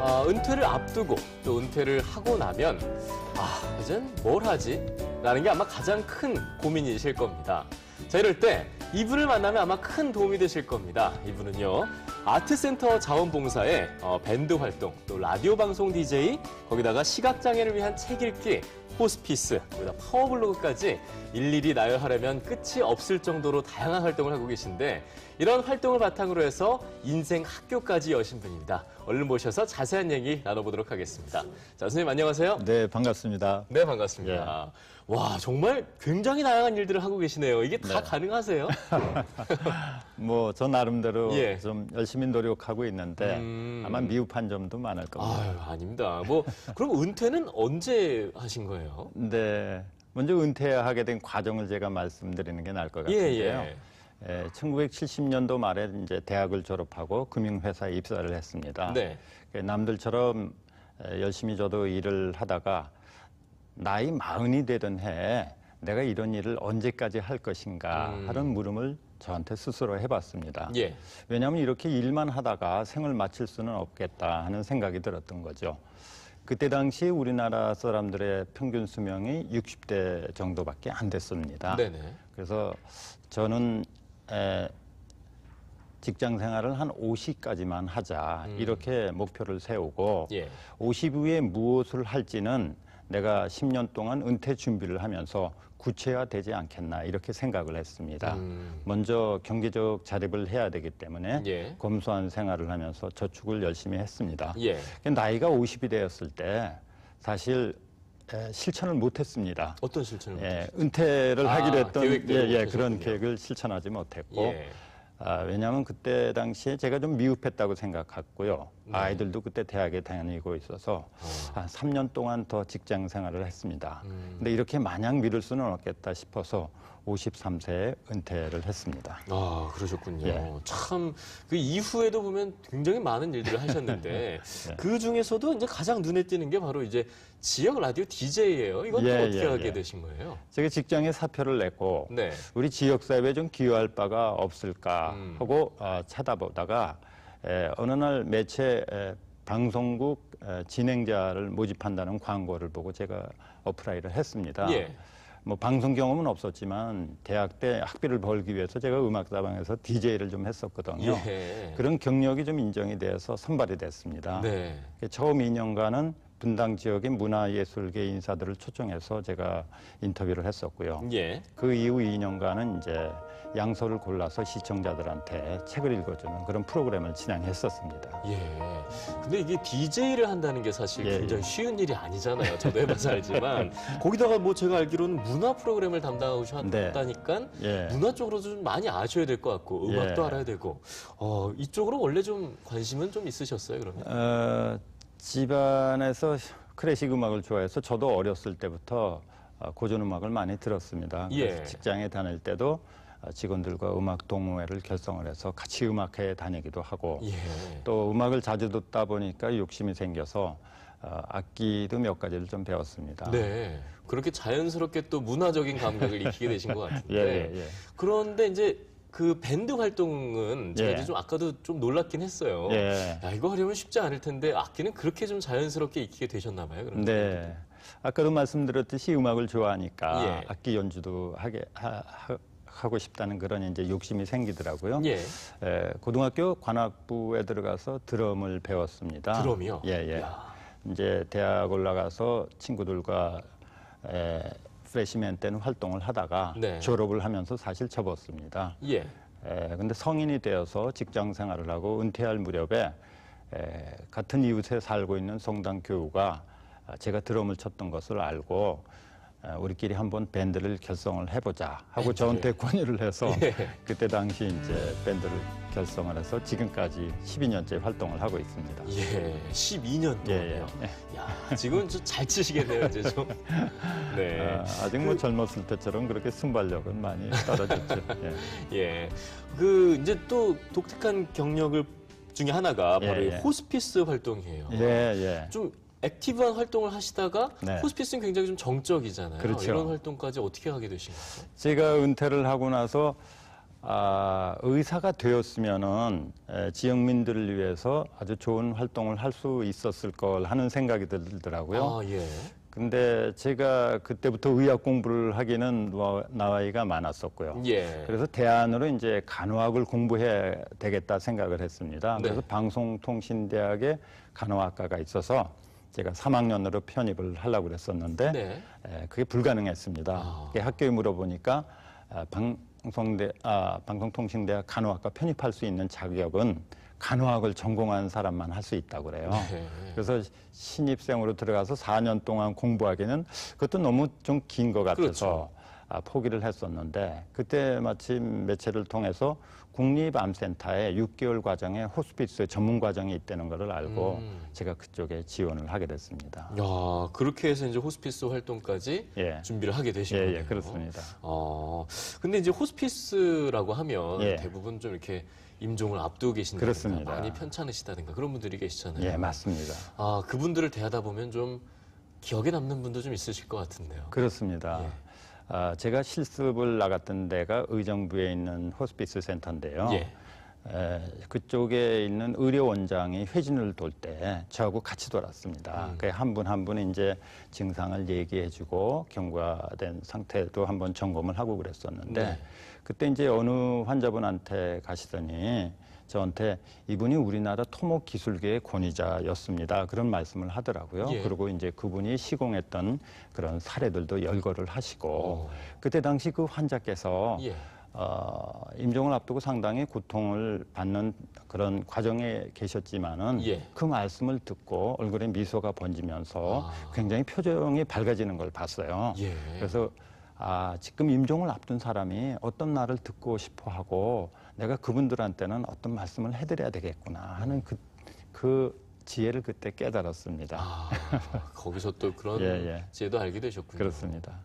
은퇴를 앞두고 또 은퇴를 하고 나면 이젠 뭘 하지? 라는 게 아마 가장 큰 고민이실 겁니다. 자, 이럴 때 이분을 만나면 아마 큰 도움이 되실 겁니다. 이분은요, 아트센터 자원봉사에 밴드 활동, 또 라디오 방송 DJ, 거기다가 시각장애를 위한 책 읽기, 호스피스, 거기다 파워블로그까지 일일이 나열하려면 끝이 없을 정도로 다양한 활동을 하고 계신데, 이런 활동을 바탕으로 해서 인생 학교까지 여신 분입니다. 얼른 모셔서 자세한 얘기 나눠보도록 하겠습니다. 자, 선생님 안녕하세요. 네, 반갑습니다. 네, 반갑습니다. 와, 정말 굉장히 다양한 일들을 하고 계시네요. 이게 다 네. 가능하세요? 뭐, 저 나름대로 예. 좀 열심히 노력하고 있는데 아마 미흡한 점도 많을 겁니다. 아유, 아닙니다. 그럼 은퇴는 언제 하신 거예요? 네, 먼저 은퇴하게 된 과정을 제가 말씀드리는 게 나을 것 같은데요. 1970년도 말에 이제 대학을 졸업하고 금융회사에 입사를 했습니다. 네. 남들처럼 열심히 저도 일을 하다가 나이 40이 되던 해에 내가 이런 일을 언제까지 할 것인가 하는 물음을 저한테 스스로 해봤습니다. 예. 왜냐하면 이렇게 일만 하다가 생을 마칠 수는 없겠다 하는 생각이 들었던 거죠. 그때 당시 우리나라 사람들의 평균 수명이 60대 정도밖에 안 됐습니다. 네네. 그래서 저는 직장 생활을 한 50까지만 하자 이렇게 목표를 세우고 예. 50 후에 무엇을 할지는 내가 10년 동안 은퇴 준비를 하면서 구체화되지 않겠나 이렇게 생각을 했습니다. 먼저 경제적 자립을 해야 되기 때문에 예. 검소한 생활을 하면서 저축을 열심히 했습니다. 예. 나이가 50이 되었을 때 사실 실천을 못했습니다. 어떤 실천을? 은퇴를 하기로 했던 계획대로 그런 계획을 실천하지 못했고 예. 왜냐하면 그때 당시에 제가 좀 미흡했다고 생각했고요. 아이들도 그때 대학에 다니고 있어서 한 3년 동안 더 직장 생활을 했습니다. 근데 이렇게 마냥 미룰 수는 없겠다 싶어서 53세에 은퇴를 했습니다. 아, 그러셨군요. 예. 참, 그 이후에도 보면 굉장히 많은 일들을 하셨는데, 그 중에서도 이제 가장 눈에 띄는 게 바로 이제 지역 라디오 DJ예요. 이건 또 어떻게 하게 되신 거예요? 제가 직장에 사표를 냈고, 네. 우리 지역사회에 좀 기여할 바가 없을까 하고 찾아보다가, 어느 날 매체 방송국 진행자를 모집한다는 광고를 보고 제가 어플라이를 했습니다. 예. 뭐 방송 경험은 없었지만 대학 때 학비를 벌기 위해서 제가 음악다방에서 DJ를 좀 했었거든요. 예. 그런 경력이 좀 인정이 돼서 선발이 됐습니다. 네. 처음 2년간은 분당 지역의 문화예술계 인사들을 초청해서 제가 인터뷰를 했었고요. 예. 그 이후 2년간은 이제 양서를 골라서 시청자들한테 책을 읽어주는 그런 프로그램을 진행했었습니다. 예. 근데 이게 DJ를 한다는 게 사실 굉장히 쉬운 일이 아니잖아요. 저도 해봐서 알지만. 거기다가 뭐 제가 알기로는 문화 프로그램을 담당하셨다니까 문화 쪽으로도 좀 많이 아셔야 될 것 같고, 음악도 알아야 되고. 이쪽으로 원래 좀 관심은 좀 있으셨어요, 그러면? 집안에서 클래식 음악을 좋아해서 저도 어렸을 때부터 고전 음악을 많이 들었습니다. 그래서 직장에 다닐 때도 직원들과 음악 동호회를 결성을 해서 같이 음악회에 다니기도 하고 또 음악을 자주 듣다 보니까 욕심이 생겨서 악기도 몇 가지를 좀 배웠습니다. 네. 그렇게 자연스럽게 또 문화적인 감각을 익히게 되신 것 같은데. 그런데 이제 그 밴드 활동은 제가 이제 좀 아까도 좀 놀랍긴 했어요. 야, 이거 하려면 쉽지 않을 텐데 악기는 그렇게 좀 자연스럽게 익히게 되셨나 봐요. 그러면. 네. 아까도 말씀드렸듯이 음악을 좋아하니까 악기 연주도 하고 싶다는 그런 이제 욕심이 생기더라고요. 고등학교 관악부에 들어가서 드럼을 배웠습니다. 드럼이요? 이제 대학 올라가서 친구들과 프레시맨 때는 활동을 하다가 졸업을 하면서 사실 접었습니다. 근데 성인이 되어서 직장 생활을 하고 은퇴할 무렵에 같은 이웃에 살고 있는 성당 교우가 제가 드럼을 쳤던 것을 알고 우리끼리 한번 밴드를 결성을 해보자 하고 저한테 권유를 해서 그때 당시 이제 밴드를 결성을 해서 지금까지 12년째 활동을 하고 있습니다. 12년 동안요. 야, 지금 좀 잘 치시겠네요, 이제 좀. 네. 아직 뭐 젊었을 때처럼 그렇게 순발력은 많이 떨어졌죠. 그 이제 또 독특한 경력을 중에 하나가 바로 이 호스피스 활동이에요. 좀 액티브한 활동을 하시다가 호스피스는 굉장히 좀 정적이잖아요. 그렇죠. 이런 활동까지 어떻게 하게 되신 거죠? 제가 은퇴를 하고 나서 의사가 되었으면은 지역민들을 위해서 아주 좋은 활동을 할 수 있었을 걸 하는 생각이 들더라고요. 예. 근데 제가 그때부터 의학 공부를 하기는 나이가 많았었고요. 예. 그래서 대안으로 이제 간호학을 공부해야 되겠다 생각을 했습니다. 네. 그래서 방송통신대학에 간호학과가 있어서 제가 3학년으로 편입을 하려고 그랬었는데 네. 그게 불가능했습니다. 학교에 물어보니까 방송통신대학 간호학과 편입할 수 있는 자격은 간호학을 전공한 사람만 할 수 있다고 그래요. 네. 그래서 신입생으로 들어가서 4년 동안 공부하기는 그것도 너무 좀 긴 것 같아서 그렇죠. 포기를 했었는데 그때 마침 매체를 통해서 국립암센터에 6개월 과정의 호스피스 전문 과정이 있다는 것을 알고 제가 그쪽에 지원을 하게 됐습니다. 야, 그렇게 해서 이제 호스피스 활동까지 준비를 하게 되신 거예요. 예, 그렇습니다. 근데 이제 호스피스라고 하면 예. 대부분 좀 이렇게 임종을 앞두고 계신다든가 그렇습니다. 많이 편찮으시다든가 그런 분들이 계시잖아요. 예, 맞습니다. 그분들을 대하다 보면 좀 기억에 남는 분도 좀 있으실 것 같은데요. 그렇습니다. 예. 제가 실습을 나갔던 데가 의정부에 있는 호스피스 센터인데요. 예. 그쪽에 있는 의료원장이 회진을 돌 때 저하고 같이 돌았습니다. 한 분 한 분 이제 증상을 얘기해주고 경과된 상태도 한번 점검을 하고 그랬었는데 네. 그때 이제 어느 환자분한테 가시더니 저한테 이분이 우리나라 토목 기술계의 권위자였습니다. 그런 말씀을 하더라고요. 예. 그리고 이제 그분이 시공했던 그런 사례들도 열거를 하시고 그때 당시 그 환자께서 예. 임종을 앞두고 상당히 고통을 받는 그런 과정에 계셨지만은 예. 그 말씀을 듣고 얼굴에 미소가 번지면서 굉장히 표정이 밝아지는 걸 봤어요. 예. 그래서 지금 임종을 앞둔 사람이 어떤 말을 듣고 싶어 하고 내가 그분들한테는 어떤 말씀을 해드려야 되겠구나 하는 그 지혜를 그때 깨달았습니다. 거기서 또 그런 지혜도 알게 되셨군요. 그렇습니다.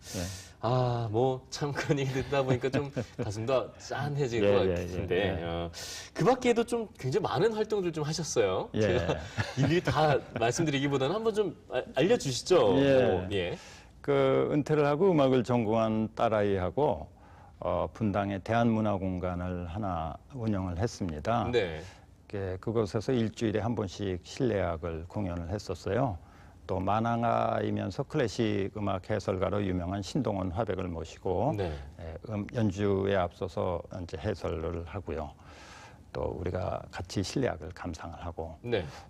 참 그런 얘기 듣다 보니까 좀 가슴도 짠해질 것 같은데 그 밖에도 좀 굉장히 많은 활동들 좀 하셨어요. 제가 일일이 다 말씀드리기보다는 한번 좀 알려주시죠. 그 은퇴를 하고 음악을 전공한 딸아이하고 분당에 대한문화공간을 하나 운영을 했습니다. 네. 그곳에서 일주일에 한 번씩 실내악을 공연을 했었어요. 또 만화가이면서 클래식 음악 해설가로 유명한 신동원 화백을 모시고 연주에 앞서서 이제 해설을 하고요. 또 우리가 같이 실내악을 감상을 하고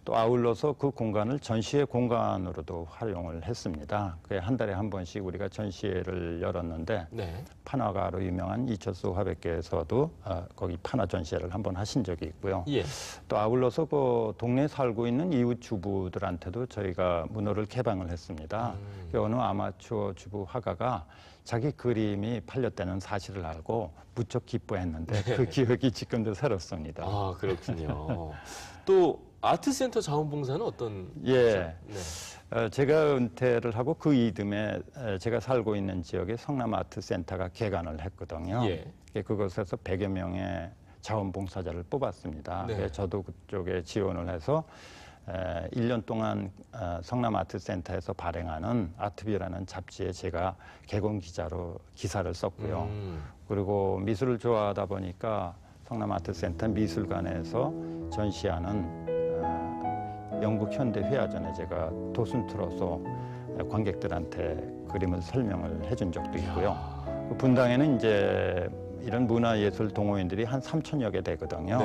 또 아울러서 그 공간을 전시회 공간으로도 활용을 했습니다. 그게 한 달에 한 번씩 우리가 전시회를 열었는데 판화가로 유명한 이철수 화백께서도 거기 판화 전시회를 한번 하신 적이 있고요. 또 아울러서 그 동네에 살고 있는 이웃 주부들한테도 저희가 문호를 개방을 했습니다. 어느 아마추어 주부 화가가 자기 그림이 팔렸다는 사실을 알고 무척 기뻐했는데 그 기억이 지금도 새롭습니다. 그렇군요. 또 아트센터 자원봉사는 어떤? 제가 은퇴를 하고 그 이듬해 제가 살고 있는 지역에 성남 아트센터가 개관을 했거든요. 그곳에서 100여 명의 자원봉사자를 뽑았습니다. 저도 그쪽에 지원을 해서 1년 동안 성남 아트센터에서 발행하는 아트비라는 잡지에 제가 개공 기자로 기사를 썼고요. 그리고 미술을 좋아하다 보니까 성남 아트센터 미술관에서 전시하는 영국 현대 회화전에 제가 도슨트로서 관객들한테 그림을 설명을 해준 적도 있고요. 분당에는 이제 이런 문화예술 동호인들이 한 3,000여 개 되거든요.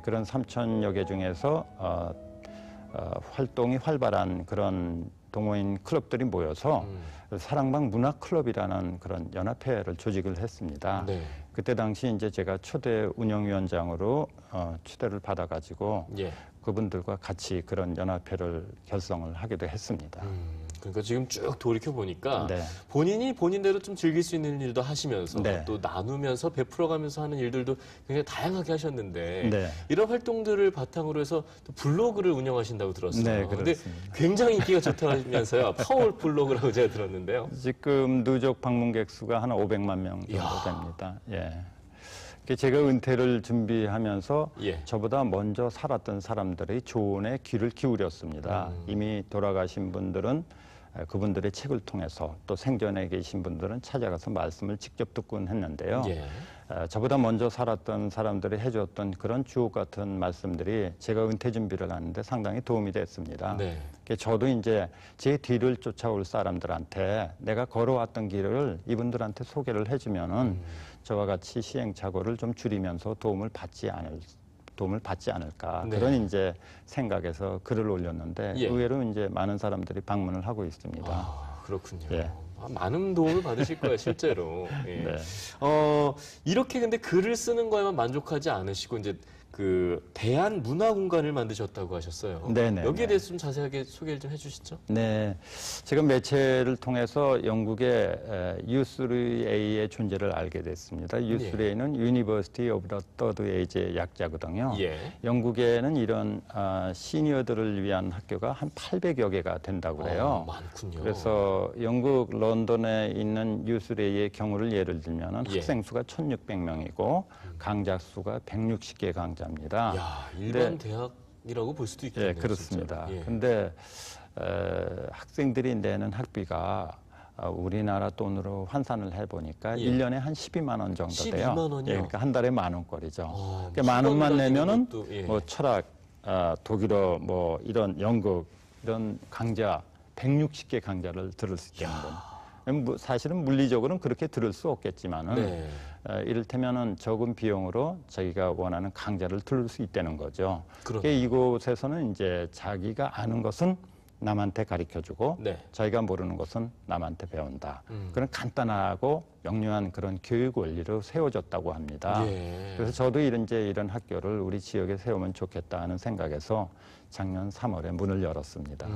그런 3,000여 개 중에서 활동이 활발한 그런 동호인 클럽들이 모여서 사랑방 문화클럽이라는 그런 연합회를 조직을 했습니다. 그때 당시 이제 제가 초대 운영위원장으로 초대를 받아가지고 그분들과 같이 그런 연합회를 결성을 하기도 했습니다. 그러니까 지금 쭉 돌이켜 보니까 본인이 본인대로 좀 즐길 수 있는 일도 하시면서 또 나누면서 베풀어가면서 하는 일들도 굉장히 다양하게 하셨는데 이런 활동들을 바탕으로 해서 또 블로그를 운영하신다고 들었어요. 그런데 굉장히 인기가 좋다면서요. 파워 블로그라고 제가 들었는데요. 지금 누적 방문객 수가 한 500만 명 정도 됩니다. 제가 은퇴를 준비하면서 저보다 먼저 살았던 사람들의 조언에 귀를 기울였습니다. 이미 돌아가신 분들은 그분들의 책을 통해서 또 생전에 계신 분들은 찾아가서 말씀을 직접 듣곤 했는데요. 저보다 먼저 살았던 사람들이 해줬던 그런 주옥 같은 말씀들이 제가 은퇴 준비를 하는데 상당히 도움이 됐습니다. 네. 저도 이제 제 뒤를 쫓아올 사람들한테 내가 걸어왔던 길을 이분들한테 소개를 해주면은 저와 같이 시행착오를 좀 줄이면서 도움을 받지 않을까. 네. 그런 이제 생각에서 글을 올렸는데 예. 의외로 이제 많은 사람들이 방문을 하고 있습니다. 아, 그렇군요. 예. 많은 도움을 받으실 거예요, 실제로. 예. 네. 이렇게 근데 글을 쓰는 거에만 만족하지 않으시고 이제 그 대한문화공간을 만드셨다고 하셨어요. 네네. 여기에 대해서 좀 자세하게 소개를 좀 해주시죠. 네, 제가 매체를 통해서 영국의 U3A의 존재를 알게 됐습니다. U3A는 University of the Third Age의 약자거든요. 예. 영국에는 이런 시니어들을 위한 학교가 한 800여 개가 된다고 그래요. 많군요. 그래서 영국 런던에 있는 U3A의 경우를 예를 들면 예. 학생 수가 1,600명이고 강좌 수가 160개 강좌입니다. 야, 일반 대학이라고 볼 수도 있겠네요. 예, 그렇습니다. 예. 근데 학생들이 내는 학비가 우리나라 돈으로 환산을 해보니까 예. 1년에 한 12만 원 정도 돼요. 12만 원이요? 예, 그러니까 한 달에 10,000원거리죠. 그러니까 만 원만 내면은 것도, 예. 뭐 철학, 독일어, 뭐 이런 연극, 이런 강좌 160개 강좌를 들을 수 있는 돈. 사실은 물리적으로는 그렇게 들을 수 없겠지만은 네. 이를테면은 적은 비용으로 자기가 원하는 강좌를 들을 수 있다는 거죠. 그러네요. 이곳에서는 이제 자기가 아는 것은 남한테 가르쳐주고 네. 자기가 모르는 것은 남한테 배운다. 그런 간단하고 명료한 그런 교육 원리로 세워졌다고 합니다. 예. 그래서 저도 이런 학교를 우리 지역에 세우면 좋겠다 하는 생각에서 작년 3월에 문을 열었습니다.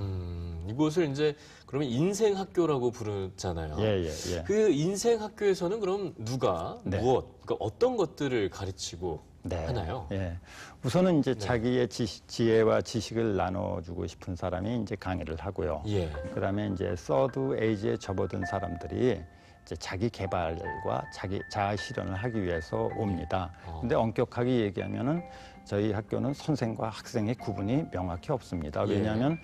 이곳을 이제 그러면 인생 학교라고 부르잖아요. 예. 그 인생 학교에서는 그럼 누가 네. 무엇, 그러니까 어떤 것들을 가르치고 하나요? 예. 우선은 이제 자기의 지혜와 지식을 나눠주고 싶은 사람이 이제 강의를 하고요. 예. 그다음에 이제 서드 에이지에 접어든 사람들이 이제 자기 개발과 자기 자아 실현을 하기 위해서 옵니다. 근데 엄격하게 얘기하면은 저희 학교는 선생과 학생의 구분이 명확히 없습니다. 왜냐하면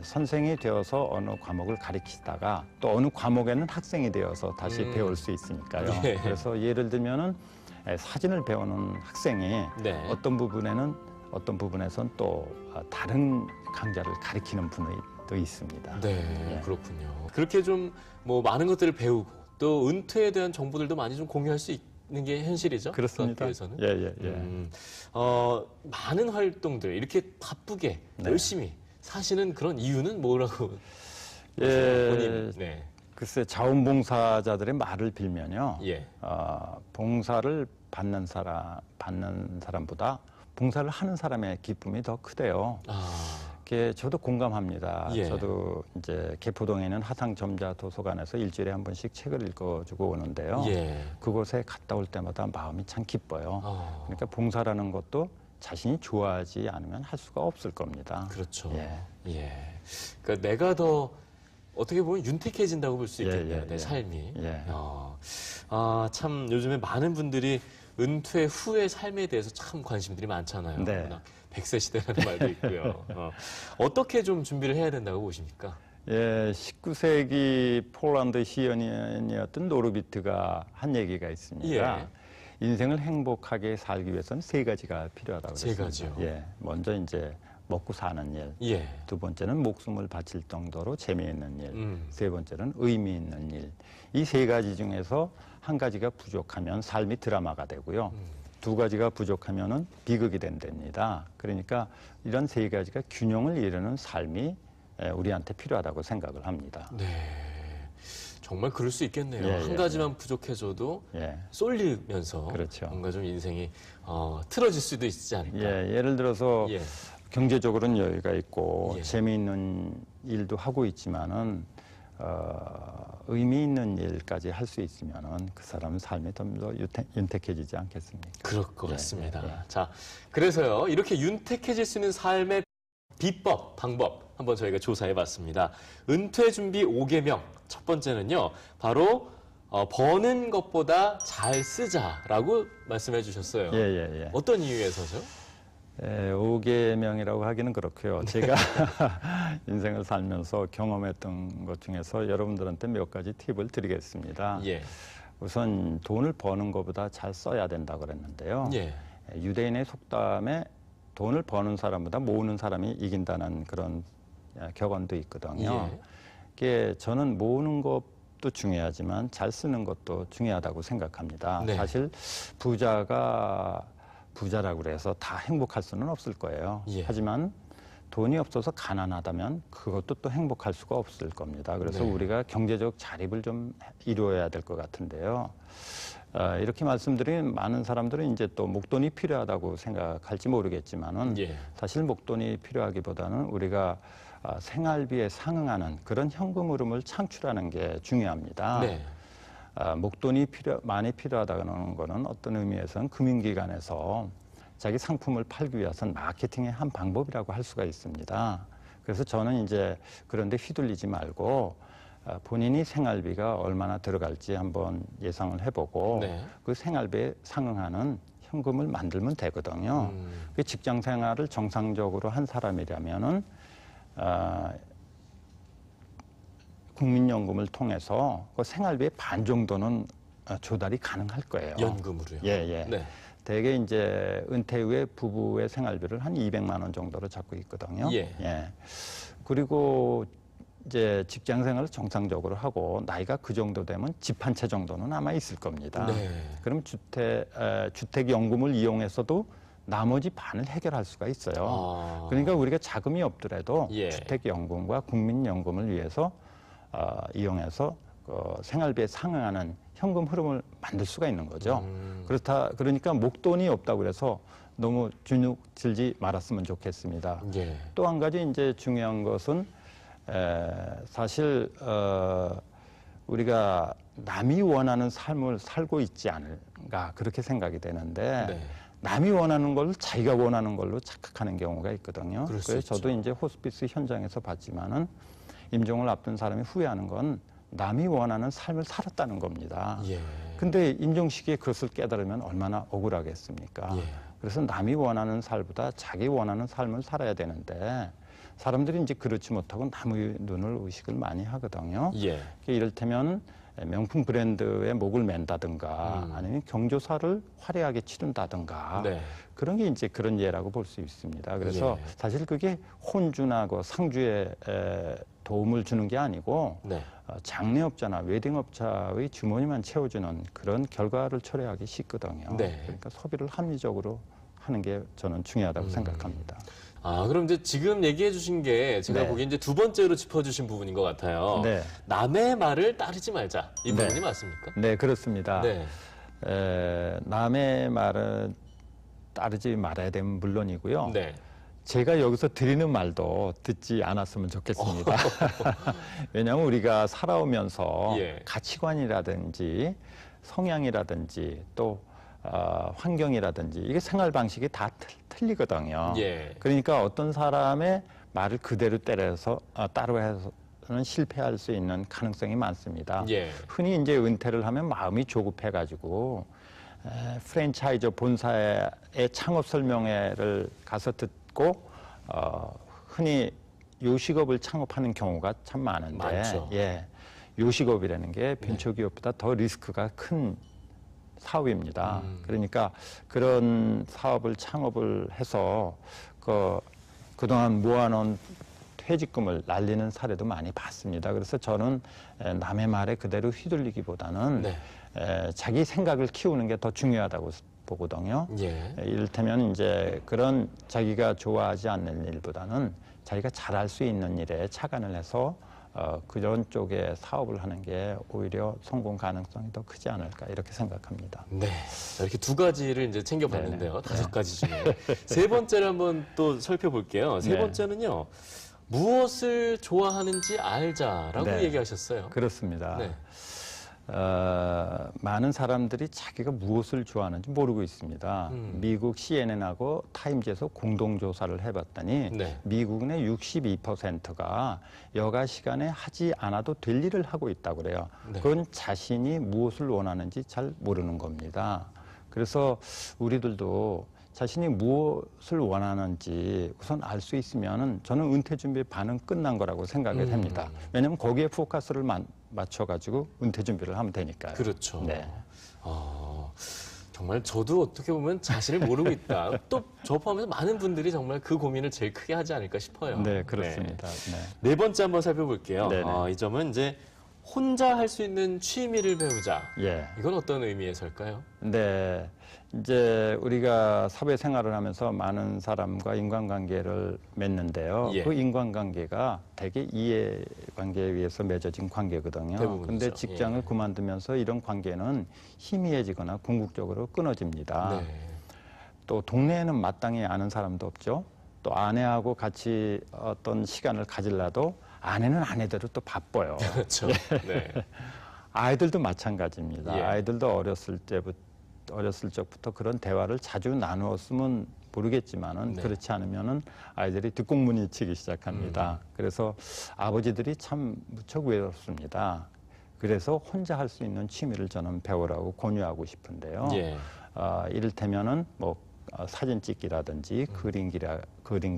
선생이 되어서 어느 과목을 가르치다가 또 어느 과목에는 학생이 되어서 다시 배울 수 있으니까요. 예. 그래서 예를 들면은 사진을 배우는 학생이 네. 어떤 부분에선 또 다른 강좌를 가르치는 분도 있습니다. 네, 예. 그렇군요. 그렇게 좀 뭐 많은 것들을 배우고 또 은퇴에 대한 정보들도 많이 좀 공유할 수 있는 게 현실이죠. 그렇습니다. 학교에서는. 예. 많은 활동들 이렇게 바쁘게 열심히 사시는 그런 이유는 뭐라고? 본인. 네. 글쎄 자원봉사자들의 말을 빌면요. 예. 봉사를 받는 사람보다 봉사를 하는 사람의 기쁨이 더 크대요. 저도 공감합니다. 예. 저도 이제 개포동에 있는 하상점자 도서관에서 일주일에 한 번씩 책을 읽어주고 오는데요. 예. 그곳에 갔다 올 때마다 마음이 참 기뻐요. 그러니까 봉사라는 것도 자신이 좋아하지 않으면 할 수가 없을 겁니다. 그렇죠. 예. 그러니까 내가 더 어떻게 보면 윤택해진다고 볼 수 있겠네요. 내 삶이. 예. 참 요즘에 많은 분들이 은퇴 후의 삶에 대해서 참 관심들이 많잖아요. 네. 100세 시대라는 말도 있고요. 어떻게 좀 준비를 해야 된다고 보십니까? 예, 19세기 폴란드 시연인이었던 노르비트가 한 얘기가 있습니다. 예. 인생을 행복하게 살기 위해서는 3가지가 필요하다고 세 그랬습니다. 가지요? 예, 먼저 이제 먹고 사는 일, 예. 두 번째는 목숨을 바칠 정도로 재미있는 일, 세 번째는 의미 있는 일. 이 3가지 중에서 한 가지가 부족하면 삶이 드라마가 되고요. 2가지가 부족하면은 비극이 된답니다. 그러니까 이런 3가지가 균형을 이루는 삶이 우리한테 필요하다고 생각을 합니다. 네. 정말 그럴 수 있겠네요. 한 가지만 부족해져도 쏠리면서 그렇죠. 뭔가 좀 인생이 틀어질 수도 있지 않을까. 예를 들어서 경제적으로는 여유가 있고 재미있는 일도 하고 있지만은 의미 있는 일까지 할 수 있으면은 그 사람은 삶이 좀 더 윤택해지지 않겠습니까? 그럴 것 같습니다. 자, 그래서요, 이렇게 윤택해질 수 있는 삶의 비법, 방법 한번 저희가 조사해봤습니다. 은퇴 준비 5계명. 첫 번째는요, 바로 버는 것보다 잘 쓰자라고 말씀해 주셨어요. 어떤 이유에서죠? 5계명이라고 하기는 그렇고요. 제가 인생을 살면서 경험했던 것 중에서 여러분들한테 몇 가지 팁을 드리겠습니다. 우선 돈을 버는 것보다 잘 써야 된다고 그랬는데요. 예. 유대인의 속담에 돈을 버는 사람보다 모으는 사람이 이긴다는 그런 격언도 있거든요. 예. 그게 저는 모으는 것도 중요하지만 잘 쓰는 것도 중요하다고 생각합니다. 네. 사실 부자가 부자라고 그래서 다 행복할 수는 없을 거예요. 예. 하지만 돈이 없어서 가난하다면 그것도 또 행복할 수가 없을 겁니다. 그래서 네. 우리가 경제적 자립을 좀 이루어야 될 것 같은데요. 이렇게 말씀드린 많은 사람들은 이제 또 목돈이 필요하다고 생각할지 모르겠지만은 예. 사실 목돈이 필요하기보다는 우리가 생활비에 상응하는 그런 현금 흐름을 창출하는 게 중요합니다. 네. 목돈이 많이 필요하다는 거는 어떤 의미에서는 금융기관에서 자기 상품을 팔기 위해서는 마케팅의 한 방법이라고 할 수가 있습니다. 그래서 저는 이제 그런데 휘둘리지 말고 본인이 생활비가 얼마나 들어갈지 한번 예상을 해보고 네. 그 생활비에 상응하는 현금을 만들면 되거든요. 그 직장 생활을 정상적으로 한 사람이라면은 국민연금을 통해서 그 생활비의 반 정도는 조달이 가능할 거예요. 연금으로요? 예, 예. 네. 대개 이제 은퇴 후에 부부의 생활비를 한 200만 원 정도로 잡고 있거든요. 예. 예. 그리고 이제 직장 생활을 정상적으로 하고 나이가 그 정도 되면 집 한 채 정도는 아마 있을 겁니다. 네. 그럼 주택연금을 이용해서도 나머지 반을 해결할 수가 있어요. 그러니까 우리가 자금이 없더라도 예. 주택연금과 국민연금을 위해서 이용해서 생활비에 상응하는 현금 흐름을 만들 수가 있는 거죠. 그러니까 목돈이 없다고 해서 너무 주눅들지 말았으면 좋겠습니다. 예. 또 한 가지 이제 중요한 것은 사실 우리가 남이 원하는 삶을 살고 있지 않을까 그렇게 생각이 되는데 네. 남이 원하는 걸 자기가 원하는 걸로 착각하는 경우가 있거든요. 그럴 수 그래서 저도 있죠. 이제 호스피스 현장에서 봤지만은 임종을 앞둔 사람이 후회하는 건 남이 원하는 삶을 살았다는 겁니다. 예. 근데 임종 시기에 그것을 깨달으면 얼마나 억울하겠습니까? 예. 그래서 남이 원하는 삶보다 자기 원하는 삶을 살아야 되는데 사람들이 이제 그렇지 못하고 남의 눈을 의식을 많이 하거든요. 예. 이를테면 명품 브랜드에 목을 맨다든가 아니면 경조사를 화려하게 치른다든가 네. 그런 게 이제 그런 예라고 볼 수 있습니다. 그래서 예. 사실 그게 혼주나 상주에 도움을 주는 게 아니고 네. 장례업자나 웨딩업자의 주머니만 채워주는 그런 결과를 초래하기 쉽거든요. 네. 그러니까 소비를 합리적으로 하는 게 저는 중요하다고 생각합니다. 그럼 이제 지금 얘기해 주신 게 제가 네. 보기엔 이제 두 번째로 짚어주신 부분인 것 같아요. 네. 남의 말을 따르지 말자. 이 네. 부분이 맞습니까? 네, 그렇습니다. 네. 남의 말은 따르지 말아야 되면 물론이고요. 네. 제가 여기서 드리는 말도 듣지 않았으면 좋겠습니다. 왜냐하면 우리가 살아오면서 예. 가치관이라든지 성향이라든지 또 환경이라든지 이게 생활 방식이 다 틀리거든요. 예. 그러니까 어떤 사람의 말을 그대로 따라해서는 실패할 수 있는 가능성이 많습니다. 예. 흔히 이제 은퇴를 하면 마음이 조급해가지고 프랜차이즈 본사의 창업 설명회를 가서 듣고 흔히 요식업을 창업하는 경우가 참 많은데, 많죠. 예, 요식업이라는 게 벤처기업보다 더 리스크가 큰 사업입니다. 그러니까 그런 사업을 창업을 해서 그동안 모아놓은 퇴직금을 날리는 사례도 많이 봤습니다. 그래서 저는 남의 말에 그대로 휘둘리기보다는 네. 자기 생각을 키우는 게 더 중요하다고 보거든요. 예. 이를테면 이제 그런 자기가 좋아하지 않는 일보다는 자기가 잘할 수 있는 일에 착안을 해서 그런 쪽에 사업을 하는 게 오히려 성공 가능성이 더 크지 않을까 이렇게 생각합니다. 네. 이렇게 두 가지를 이제 챙겨봤는데요. 네네. 5가지 중에. 세 번째를 한번 또 살펴볼게요. 세 네. 번째는요. 무엇을 좋아하는지 알자라고 네. 얘기하셨어요. 그렇습니다. 네. 많은 사람들이 자기가 무엇을 좋아하는지 모르고 있습니다. 미국 CNN하고 타임즈에서 공동조사를 해봤더니 네. 미국의 62%가 여가 시간에 하지 않아도 될 일을 하고 있다고 그래요. 네. 그건 자신이 무엇을 원하는지 잘 모르는 겁니다. 그래서 우리들도 자신이 무엇을 원하는지 우선 알 수 있으면은 저는 은퇴 준비 반은 끝난 거라고 생각을 합니다. 왜냐하면 거기에 포커스를 맞춰가지고 은퇴 준비를 하면 되니까요. 그렇죠. 네. 정말 저도 어떻게 보면 자신을 모르고 있다. 또 저 포함해서 많은 분들이 정말 그 고민을 제일 크게 하지 않을까 싶어요. 네, 그렇습니다. 네 번째 한번 살펴볼게요. 네네. 이 점은 이제 혼자 할 수 있는 취미를 배우자. 예. 이건 어떤 의미에서일까요? 네. 이제 우리가 사회생활을 하면서 많은 사람과 인간관계를 맺는데요. 예. 그 인간관계가 대개 이해관계에 의해서 맺어진 관계거든요. 그런데 직장을 그만두면서 이런 관계는 희미해지거나 궁극적으로 끊어집니다. 네. 또 동네에는 마땅히 아는 사람도 없죠. 또 아내하고 같이 어떤 시간을 가질라도 아내는 아내대로 또 바빠요. 그렇죠. 네. 아이들도 마찬가지입니다. 예. 아이들도 어렸을 적부터 그런 대화를 자주 나누었으면 모르겠지만은 네. 그렇지 않으면은 아이들이 뒷공문이 치기 시작합니다. 그래서 아버지들이 참 무척 외롭습니다. 그래서 혼자 할 수 있는 취미를 저는 배우라고 권유하고 싶은데요. 예. 이를테면은 뭐 사진 찍기라든지 그림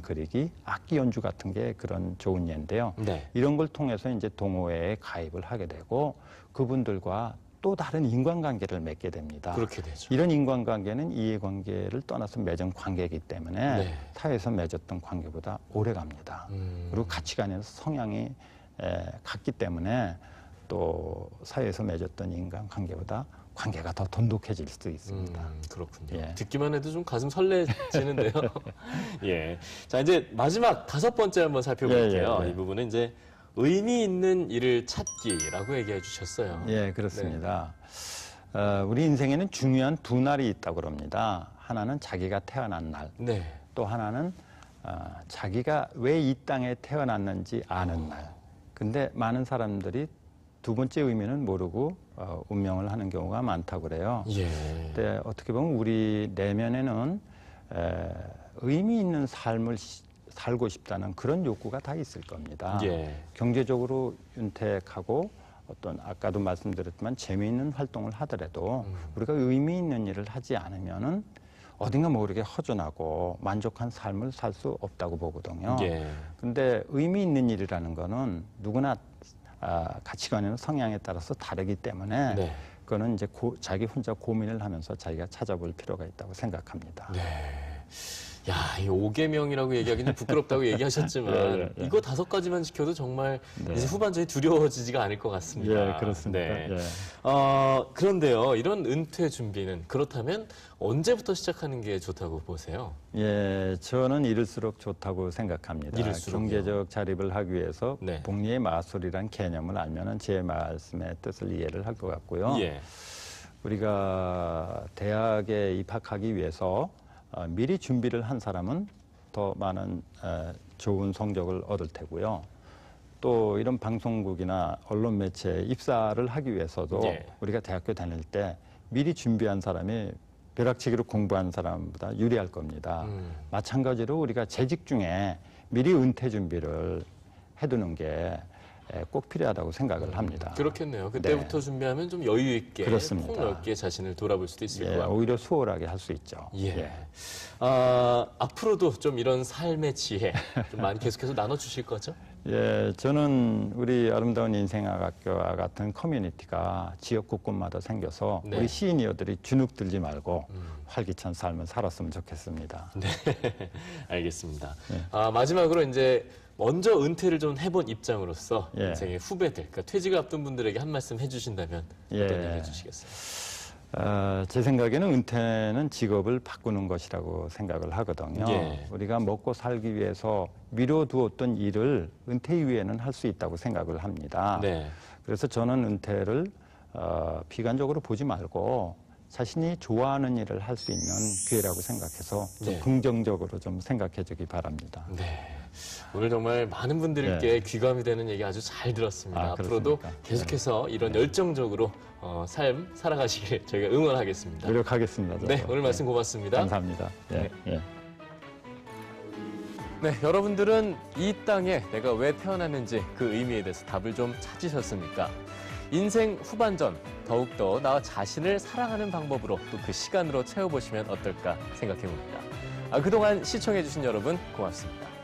그리기, 악기 연주 같은 게 그런 좋은 예인데요. 네. 이런 걸 통해서 이제 동호회에 가입을 하게 되고 그분들과 또 다른 인간관계를 맺게 됩니다. 그렇게 되죠. 이런 인간관계는 이해관계를 떠나서 맺은 관계이기 때문에 네. 사회에서 맺었던 관계보다 오래 갑니다. 그리고 가치관에서 성향이 같기 때문에 또 사회에서 맺었던 인간관계보다 관계가 더 돈독해질 수 있습니다. 그렇군요. 예. 듣기만 해도 좀 가슴 설레지는데요. 예. 자, 이제 마지막 5번째 한번 살펴볼게요. 예. 이 부분은 이제 의미 있는 일을 찾기라고 얘기해 주셨어요. 예, 그렇습니다. 우리 인생에는 중요한 두 날이 있다고 그럽니다. 하나는 자기가 태어난 날, 네. 또 하나는 자기가 왜 이 땅에 태어났는지 아는 날. 근데 많은 사람들이 두 번째 의미는 모르고 운명을 하는 경우가 많다고 그래요. 예. 근데 어떻게 보면 우리 내면에는 의미 있는 삶을 살고 싶다는 그런 욕구가 다 있을 겁니다. 예. 경제적으로 윤택하고 어떤 아까도 말씀드렸지만 재미있는 활동을 하더라도 우리가 의미 있는 일을 하지 않으면은 어딘가 모르게 허전하고 만족한 삶을 살 수 없다고 보거든요. 예. 근데 의미 있는 일이라는 거는 누구나 가치관이나 성향에 따라서 다르기 때문에 네. 그거는 이제 자기 혼자 고민을 하면서 자기가 찾아볼 필요가 있다고 생각합니다. 네. 야, 이 5계명이라고 얘기하기는 부끄럽다고 얘기하셨지만 이거 5가지만 지켜도 정말 이제 후반전이 두려워지지가 않을 것 같습니다. 예, 그렇습니다. 네. 예. 그런데요, 이런 은퇴 준비는 그렇다면 언제부터 시작하는 게 좋다고 보세요? 예, 저는 이럴수록 좋다고 생각합니다. 이럴수록요? 경제적 자립을 하기 위해서 네. 복리의 마술이란 개념을 알면은 제 말씀의 뜻을 이해를 할 것 같고요. 예. 우리가 대학에 입학하기 위해서 미리 준비를 한 사람은 더 많은 좋은 성적을 얻을 테고요. 또 이런 방송국이나 언론 매체에 입사를 하기 위해서도 우리가 대학교 다닐 때 미리 준비한 사람이 벼락치기로 공부한 사람보다 유리할 겁니다. 마찬가지로 우리가 재직 중에 미리 은퇴 준비를 해두는 게 꼭 필요하다고 생각을 합니다. 그렇겠네요. 그때부터 준비하면 좀 여유 있게 그렇습니다. 폭넓게 자신을 돌아볼 수도 있을 것 같고. 오히려 수월하게 할 수 있죠. 예. 앞으로도 좀 이런 삶의 지혜 좀 많이 계속해서 나눠주실 거죠? 예, 저는 우리 아름다운 인생학교와 같은 커뮤니티가 지역 곳곳마다 생겨서 우리 시니어들이 주눅 들지 말고 활기찬 삶을 살았으면 좋겠습니다. 네, 알겠습니다. 마지막으로 이제 먼저 은퇴를 좀 해본 입장으로서 인생의 후배들, 그러니까 퇴직을 앞둔 분들에게 한 말씀 해주신다면 어떤 얘기 해주시겠어요? 제 생각에는 은퇴는 직업을 바꾸는 것이라고 생각을 하거든요. 우리가 먹고 살기 위해서 미뤄두었던 일을 은퇴 이후에는 할 수 있다고 생각을 합니다. 그래서 저는 은퇴를 비관적으로 보지 말고 자신이 좋아하는 일을 할 수 있는 기회라고 생각해서 좀 긍정적으로 좀 생각해 주기 바랍니다. 오늘 정말 많은 분들께 귀감이 되는 얘기 아주 잘 들었습니다. 앞으로도 계속해서 이런 열정적으로 삶 살아가시길 저희가 응원하겠습니다. 노력하겠습니다. 네, 오늘 말씀 고맙습니다. 감사합니다. 네, 여러분들은 이 땅에 내가 왜 태어났는지 그 의미에 대해서 답을 좀 찾으셨습니까? 인생 후반전 더욱더 나 자신을 사랑하는 방법으로 또 그 시간으로 채워보시면 어떨까 생각해 봅니다. 그동안 시청해 주신 여러분 고맙습니다.